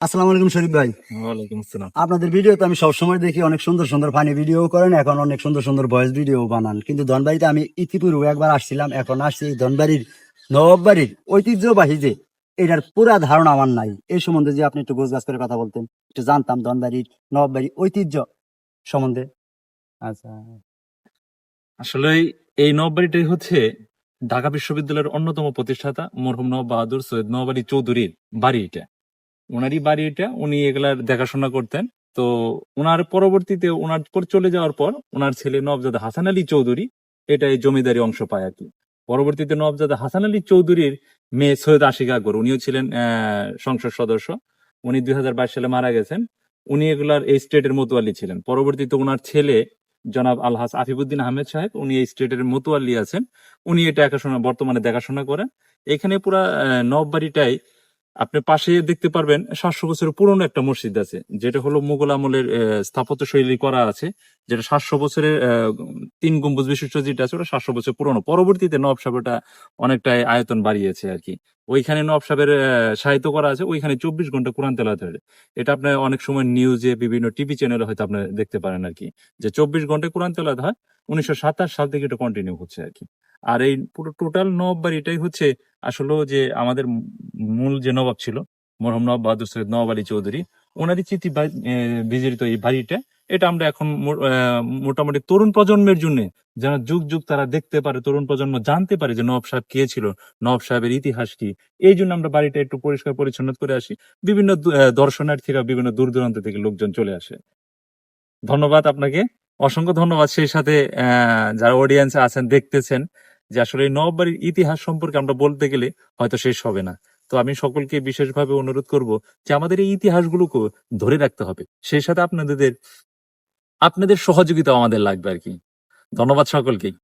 আসসালামু আলাইকুম শরীফ ভাই। ওয়ালাইকুম আসসালাম। আপনাদের ভিডিও তো আমি সবসময় দেখি, অনেক সুন্দর সুন্দর ফানি ভিডিও করেন, এখন অনেক সুন্দর সুন্দর ভয়েস ভিডিও বানান। কিন্তু ধনবাড়িতে আমি ইতিপূর্বে একবার আসছিলাম, এখন আসছি। এই ধনবাড়ির নবাব বাড়ির ঐতিহ্যবাহী যে, এটার পুরা ধারণা আমার নাই। এই সম্বন্ধে যে আপনি একটু গোছগাছ করে কথা বলতেন, একটু জানতাম ধনবাড়ির নবাব বাড়ির ঐতিহ্য সম্বন্ধে। আচ্ছা। আসলে এই নবাববাড়িটাই হচ্ছে ঢাকা বিশ্ববিদ্যালয়ের অন্যতম প্রতিষ্ঠাতা মরহুম নওয়াব বাহাদুর সৈয়দ নওয়াব আলী চৌধুরীর বাড়ি এটা। ওনারই বাড়ি এটা, উনি এগুলার দেখাশোনা করতেন। তো ওনার পরবর্তীতে ওনার পর চলে যাওয়ার পর ওনার ছেলে নওয়াবজাদা হাসান আলী চৌধুরী এটা এই জমিদারি অংশ পায় আর কি। পরবর্তীতে নওয়াবজাদা হাসান আলী চৌধুরীর মেয়ে সৈয়দ আশিকা আকবর, উনিও ছিলেন সংসদ সদস্য। উনি 2022 সালে মারা গেছেন। উনি এগুলার এই স্টেটের মতোয়ালি ছিলেন। পরবর্তীতে ওনার ছেলে জনাব আলহাজ আফিফুদ্দিন আহমেদ সাহেব, উনি এই স্টেটের মতোয়ালি আছেন। উনি এটা বর্তমানে দেখাশোনা করেন। এখানে পুরা নবাববাড়িটাই আপনি পাশে দেখতে পারবেন 700 বছরের পুরনো একটা মসজিদ আছে, যেটা হলো মুঘল আমলের স্থাপত্য শৈলী করা আছে। যেটা 700 বছরের 3 গম্বুজ বিশিষ্ট যেটা আছে ওটা 700 বছর পুরনো। পরবর্তীতে নবাব সাহেব ওটা অনেকটাই আয়তন বাড়িয়েছে আর কি। ওইখানে নবাব সাহেবের সাহিত্য করা আছে, ওইখানে 24 ঘন্টা কোরআন তেলাওয়াত হয়। এটা আপনি অনেক সময় নিউজে বিভিন্ন টিভি চ্যানেলে হয়তো আপনি দেখতে পারেন আর কি, যে 24 ঘন্টায় কোরআন তেলাওয়াত হয়। 1927 সাল থেকে এটা কন্টিনিউ হচ্ছে আর কি। আর এই পুরো টোটাল নবাব বাড়িটাই হচ্ছে আসলে যে আমাদের মূল যে নবাব ছিল মরহুম নবাব বাহাদুর সৈয়দ নওয়াব আলী চৌধুরী, ওনারই স্মৃতি বিজড়িত এই বাড়িটা। এটা আমরা এখন মোটামুটি তরুণ প্রজন্মের জন্য, যেন যুগ যুগ তারা দেখতে পারে, তরুণ প্রজন্ম জানতে পারে যে নবাব সাহেব কে ছিল, নবাব সাহেবের ইতিহাস কি। এই জন্য আমরা বাড়িটা একটু পরিষ্কার পরিচ্ছন্ন করে আসি। বিভিন্ন দর্শনার্থীরা বিভিন্ন দূর দূরান্ত থেকে লোকজন চলে আসে। ধন্যবাদ আপনাকে, অসংখ্য ধন্যবাদ। সেই সাথে যারা অডিয়েন্স আছেন দেখতেছেন, যে আসলে এই নবাববাড়ির ইতিহাস সম্পর্কে আমরা বলতে গেলে হয়তো শেষ হবে না। তো আমি সকলকে বিশেষভাবে অনুরোধ করব যে আমাদের এই ইতিহাসগুলোকে ধরে রাখতে হবে। সেই সাথে আপনাদের সহযোগিতা আমাদের লাগবে আর কি। ধন্যবাদ সকলকেই।